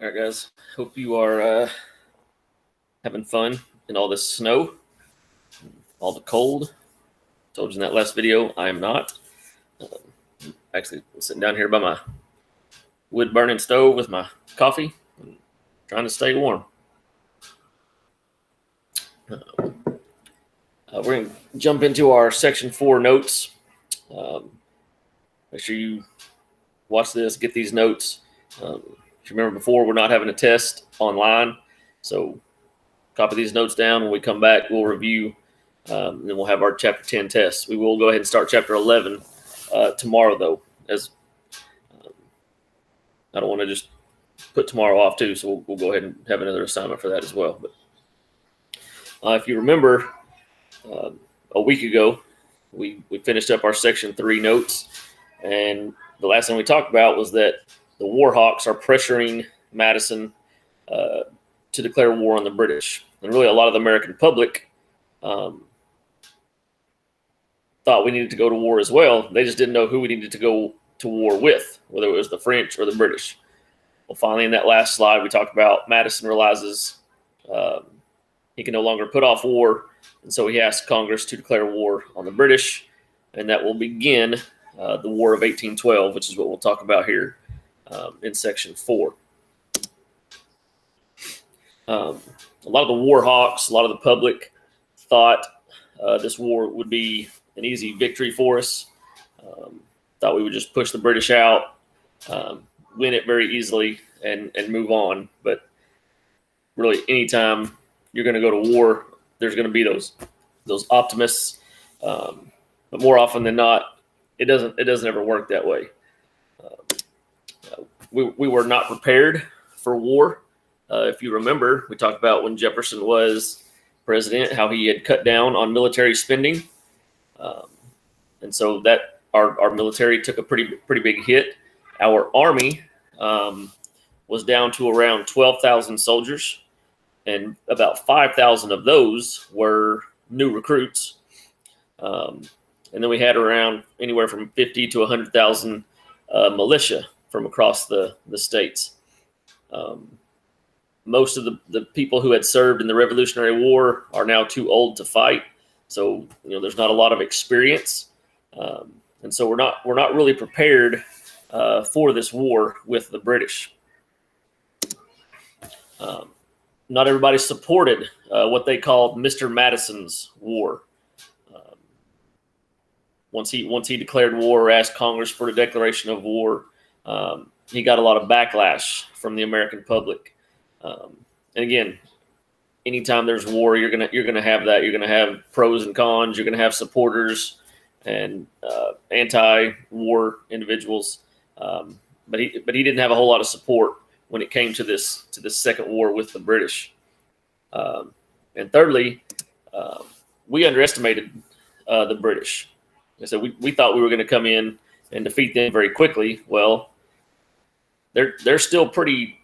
All right, guys. Hope you are having fun in all this snow, all the cold. Told you in that last video, I am not. Actually, I'm sitting down here by my wood burning stove with my coffee, and trying to stay warm. We're going to jump into our Section 4 notes. Make sure you watch this, get these notes. If you remember before, we're not having a test online, so copy these notes down. When we come back, we'll review, and then we'll have our Chapter 10 tests. We will go ahead and start Chapter 11 tomorrow, though, as I don't want to just put tomorrow off, too, so we'll go ahead and have another assignment for that as well. But if you remember, a week ago, we finished up our Section 3 notes, and the last thing we talked about was that the Warhawks are pressuring Madison to declare war on the British. And really, a lot of the American public thought we needed to go to war as well. They just didn't know who we needed to go to war with, whether it was the French or the British. Well, finally, in that last slide, we talked about Madison realizes he can no longer put off war, and so he asked Congress to declare war on the British, and that will begin the War of 1812, which is what we'll talk about here in Section 4. A lot of the Warhawks, a lot of the public thought this war would be an easy victory for us. Thought we would just push the British out, win it very easily, and move on. But really, anytime you're going to go to war, there's going to be those optimists. But more often than not, it doesn't ever work that way. We were not prepared for war. If you remember, we talked about when Jefferson was president, how he had cut down on military spending. And so that our military took a pretty big hit. Our army was down to around 12,000 soldiers, and about 5,000 of those were new recruits. And then we had around anywhere from 50 to 100,000 militia from across the states. Most of the people who had served in the Revolutionary War are now too old to fight, so there's not a lot of experience, and so we're not really prepared for this war with the British. Not everybody supported what they called Mr. Madison's war. Once he declared war or asked Congress for a declaration of war, he got a lot of backlash from the American public. And again, anytime there's war, you're gonna have that. You're gonna have pros and cons. You're gonna have supporters and anti-war individuals. But he didn't have a whole lot of support when it came to this second war with the British. And thirdly, we underestimated the British. So we thought we were going to come in and defeat them very quickly. Well, they're still pretty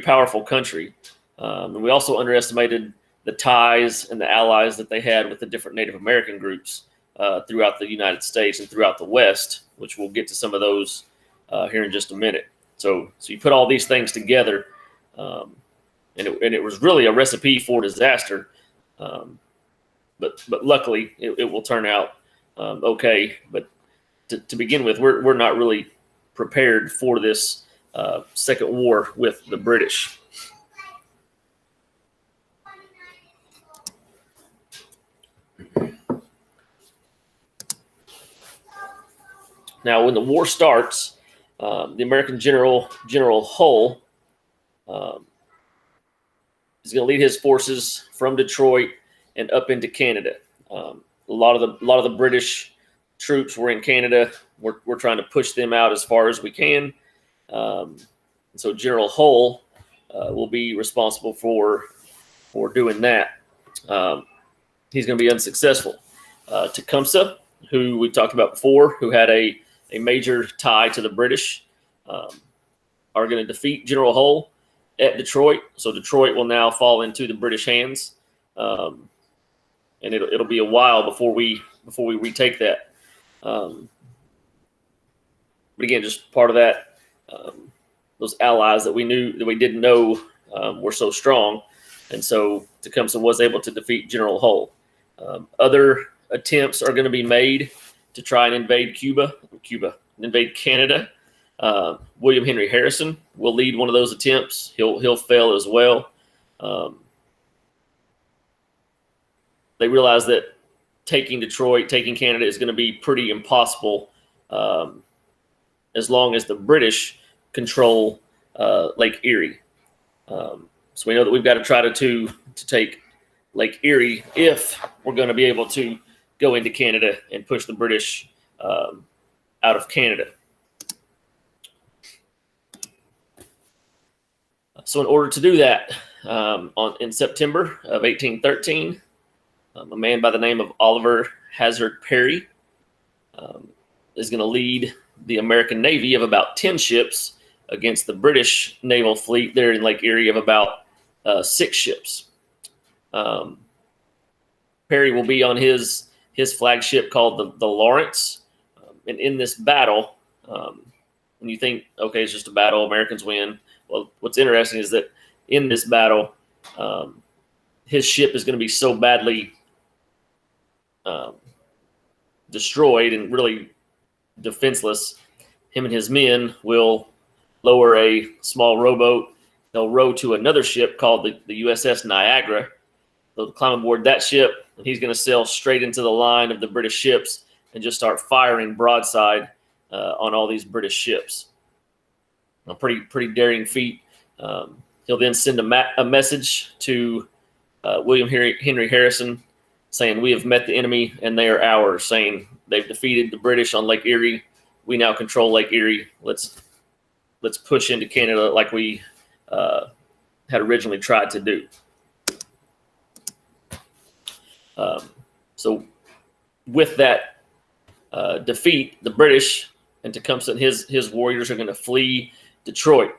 powerful country. And we also underestimated the ties and the allies that they had with the different Native American groups throughout the United States and throughout the West, which we'll get to some of those here in just a minute. So you put all these things together, and it was really a recipe for disaster. But luckily, it will turn out okay. But to begin with, we're not really prepared for this second war with the British. Now, when the war starts, the American General Hull is going to lead his forces from Detroit and up into Canada. A lot of the British troops were in Canada. We're trying to push them out as far as we can. So General Hull will be responsible for doing that. He's going to be unsuccessful. Tecumseh, who we talked about before, who had a major tie to the British, are going to defeat General Hull at Detroit. So Detroit will now fall into the British hands, and it'll be a while before we retake that. But again, just part of that allies that we didn't know were so strong, and so Tecumseh was able to defeat General Hull. Other attempts are going to be made to try and invade invade Canada. William Henry Harrison will lead one of those attempts. He'll fail as well. They realize that taking Detroit, taking Canada is going to be pretty impossible as long as the British control Lake Erie. So we know that we've got to try to take Lake Erie if we're going to be able to go into Canada and push the British out of Canada. So in order to do that, in September of 1813, a man by the name of Oliver Hazard Perry is going to lead the American Navy of about 10 ships against the British naval fleet there in Lake Erie of about 6 ships. Perry will be on his flagship called the Lawrence. And in this battle, when you think, okay, it's just a battle, Americans win. Well, what's interesting is that in this battle, his ship is going to be so badly destroyed and really defenseless. Him and his men will lower a small rowboat. They'll row to another ship called the USS Niagara. They'll climb aboard that ship, and he's going to sail straight into the line of the British ships and just start firing broadside on all these British ships. A pretty daring feat. He'll then send a message to William Henry Harrison saying, "We have met the enemy and they are ours," saying they've defeated the British on Lake Erie. We now control Lake Erie. Let's push into Canada like we had originally tried to do. So with that defeat, the British and Tecumseh and his warriors are going to flee Detroit.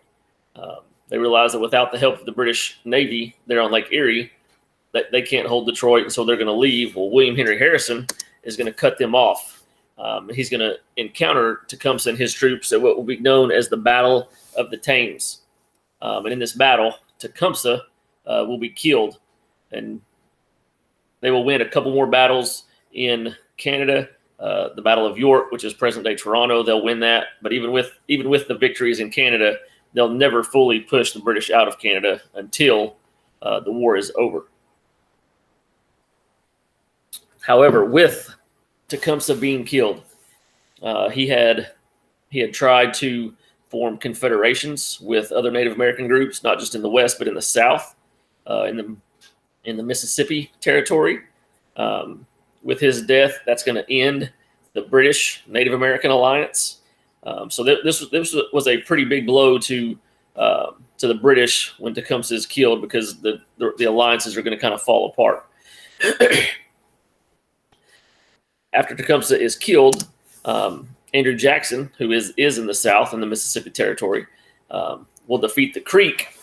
They realize that without the help of the British Navy there on Lake Erie, that they can't hold Detroit, and so they're going to leave. Well, William Henry Harrison is going to cut them off. He's going to encounter Tecumseh and his troops at what will be known as the Battle of the Thames. And in this battle, Tecumseh will be killed, and they will win a couple more battles in Canada. The Battle of York, which is present-day Toronto, they'll win that. But even with the victories in Canada, they'll never fully push the British out of Canada until the war is over. However, with Tecumseh being killed, he had tried to form confederations with other Native American groups, not just in the West, but in the South, in the Mississippi Territory. With his death, that's going to end the British Native American alliance. So this was a pretty big blow to the British when Tecumseh is killed, because the alliances are going to kind of fall apart. After Tecumseh is killed, Andrew Jackson, who is in the South in the Mississippi Territory, will defeat the Creek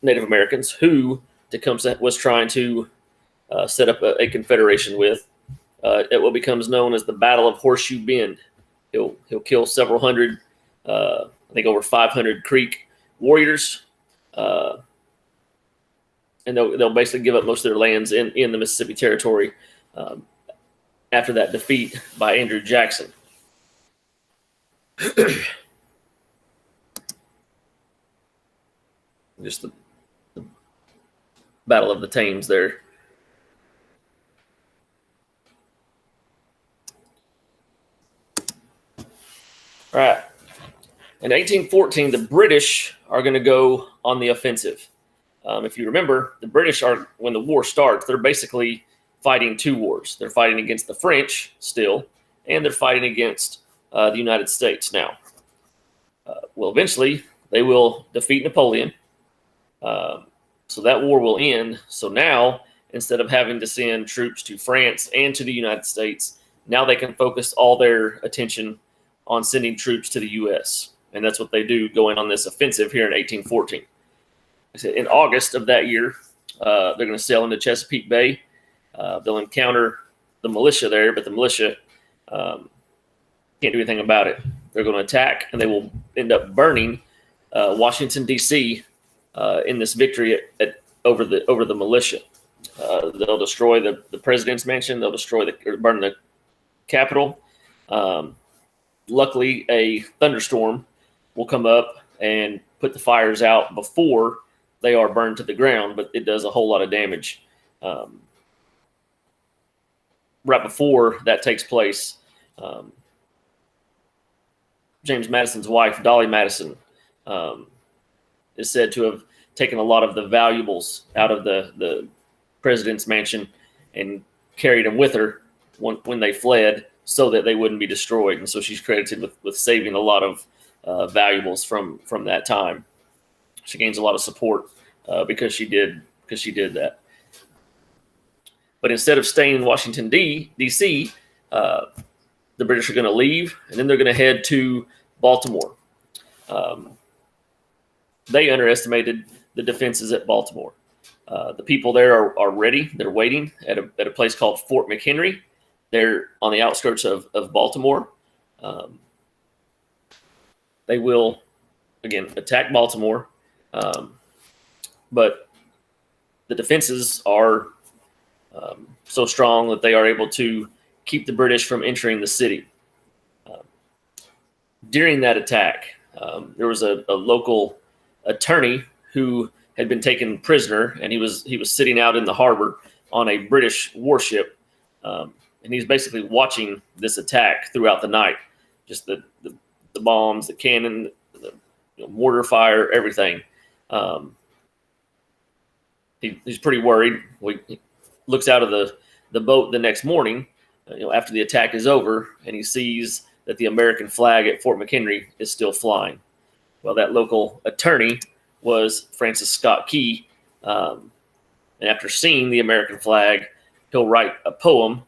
Native Americans, who Tecumseh was trying to set up a confederation with, at what becomes known as the Battle of Horseshoe Bend. He'll kill several hundred, I think over 500 Creek warriors, and they'll basically give up most of their lands in the Mississippi Territory after that defeat by Andrew Jackson. Just the Battle of the Thames there. All right. In 1814, the British are going to go on the offensive. If you remember, the British are, when the war starts, they're basically fighting two wars. They're fighting against the French still, and they're fighting against the United States now. Well, eventually, they will defeat Napoleon. So that war will end. So now, instead of having to send troops to France and to the United States, now they can focus all their attention on sending troops to the U.S. And that's what they do, going on this offensive here in 1814. In August of that year, they're going to sail into Chesapeake Bay. They'll encounter the militia there, but the militia can't do anything about it. They're going to attack, and they will end up burning Washington D.C. In this victory over the militia. They'll destroy the president's mansion. They'll burn the Capitol. Luckily, a thunderstorm will come up and put the fires out before they are burned to the ground, but it does a whole lot of damage. Right before that takes place, James Madison's wife, Dolly Madison, is said to have taken a lot of the valuables out of the president's mansion and carried them with her when they fled so that they wouldn't be destroyed. And so she's credited with saving a lot of valuables from that time. She gains a lot of support because she did that. But instead of staying in Washington, D.C., the British are going to leave, and then they're going to head to Baltimore. They underestimated the defenses at Baltimore. The people there are ready. They're waiting at a place called Fort McHenry. They're on the outskirts of Baltimore. They will, again, attack Baltimore. But the defenses are so strong that they are able to keep the British from entering the city. During that attack, there was a local attorney who had been taken prisoner, and he was sitting out in the harbor on a British warship, and he's basically watching this attack throughout the night, just the bombs, the cannon, the mortar fire, everything. He's pretty worried. He looks out of the boat the next morning, after the attack is over, and he sees that the American flag at Fort McHenry is still flying. Well, that local attorney was Francis Scott Key, and after seeing the American flag, he'll write a poem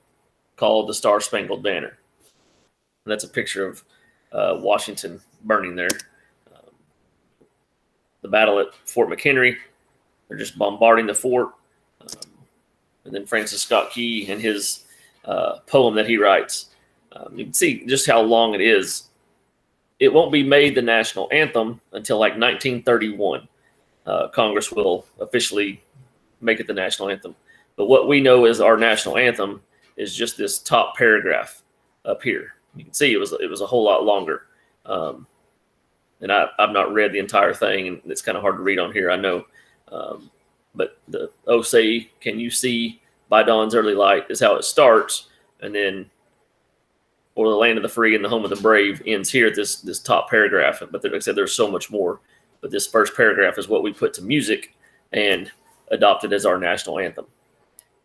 called "The Star-Spangled Banner." And that's a picture of Washington burning there. The battle at Fort McHenry, they're just bombarding the fort. And then Francis Scott Key and his poem that he writes. You can see just how long it is. It won't be made the national anthem until like 1931. Congress will officially make it the national anthem. But what we know as our national anthem is just this top paragraph up here. You can see it was a whole lot longer. And I've not read the entire thing, and it's kind of hard to read on here, I know. But the "Oh say, can you see by dawn's early light" is how it starts, and then "O'er the land of the free and the home of the brave" ends here at this top paragraph. But like I said, there's so much more. But this first paragraph is what we put to music and adopted as our national anthem.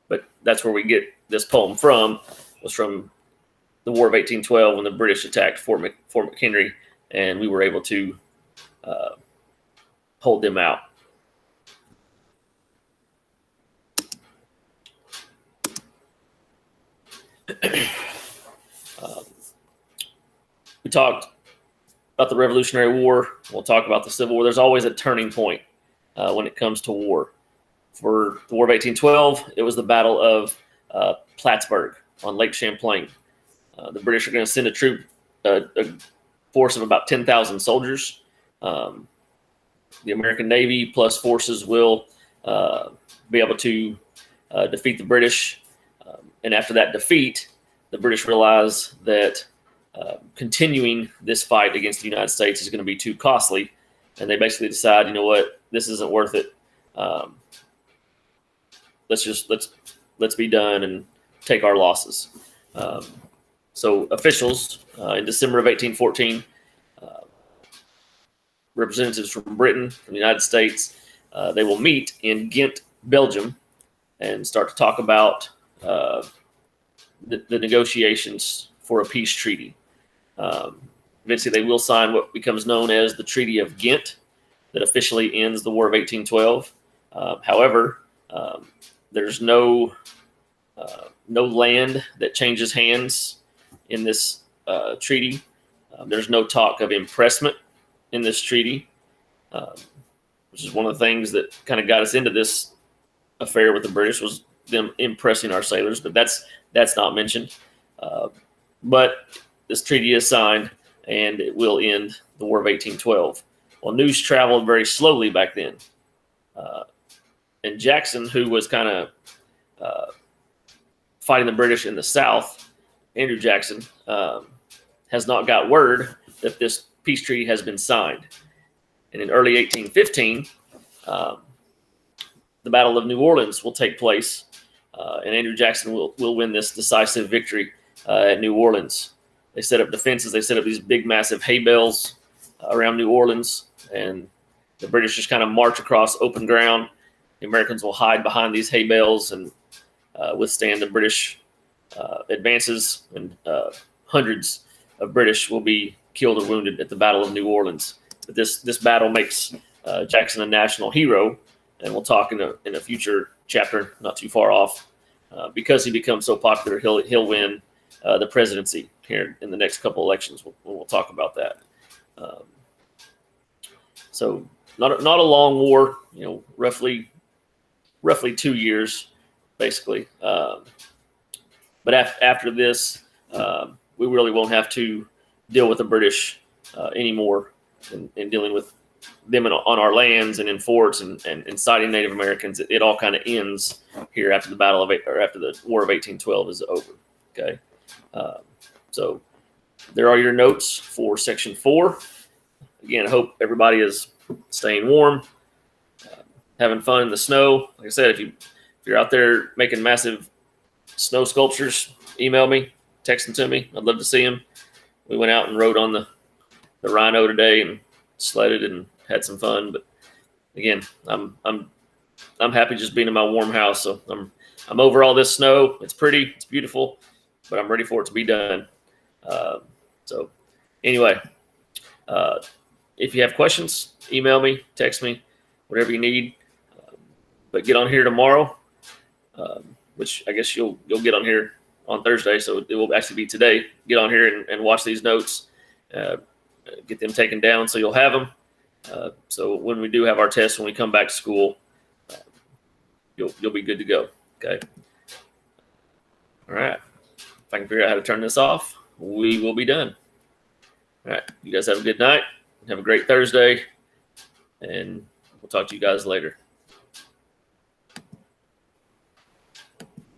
But that's where we get this poem from, was from the War of 1812 when the British attacked Fort McHenry, and we were able to hold them out. We talked about the Revolutionary War. We'll talk about the Civil War. There's always a turning point when it comes to war. For the War of 1812, it was the Battle of Plattsburgh on Lake Champlain. The British are going to send a force of about 10,000 soldiers. The American Navy plus forces will be able to defeat the British. And after that defeat, the British realize that continuing this fight against the United States is going to be too costly. And they basically decide, you know what, this isn't worth it. Let's be done and take our losses. So officials in December of 1814, representatives from Britain, from the United States, they will meet in Ghent, Belgium, and start to talk about the negotiations for a peace treaty. Eventually, they will sign what becomes known as the Treaty of Ghent, that officially ends the War of 1812. However, there's no land that changes hands in this treaty. There's no talk of impressment in this treaty, which is one of the things that kind of got us into this affair with the British, was them impressing our sailors, but that's not mentioned. But this treaty is signed, and it will end the War of 1812. Well, news traveled very slowly back then. And Jackson, who was kind of fighting the British in the South, Andrew Jackson, has not got word that this peace treaty has been signed. And in early 1815, the Battle of New Orleans will take place, and Andrew Jackson will win this decisive victory at New Orleans. They set up defenses. They set up these big, massive hay bales around New Orleans, and the British just kind of march across open ground. The Americans will hide behind these hay bales and withstand the British advances, and hundreds of British will be killed or wounded at the Battle of New Orleans. But this battle makes Jackson a national hero, and we'll talk in a future chapter, not too far off. Because he becomes so popular, he'll win the presidency here in the next couple elections. We'll talk about that. So not a long war, roughly 2 years, basically. But after this, we really won't have to deal with the British anymore in dealing with them on our lands and in forts and inciting Native Americans. It all kind of ends here after the after the War of 1812 is over. Okay, so there are your notes for Section 4. Again, I hope everybody is staying warm, having fun in the snow. Like I said, if you're out there making massive snow sculptures, email me, text them to me. I'd love to see them. We went out and rode on the Rhino today and sledded and had some fun. But again, I'm happy just being in my warm house. So I'm over all this snow. It's pretty, it's beautiful, but I'm ready for it to be done. So anyway, if you have questions, email me, text me, whatever you need. But get on here tomorrow, which I guess you'll get on here on Thursday. So it will actually be today. Get on here and watch these notes. Get them taken down so you'll have them. So when we do have our test, when we come back to school, you'll be good to go. Okay. All right. If I can figure out how to turn this off, we will be done. All right. You guys have a good night. Have a great Thursday, and we'll talk to you guys later.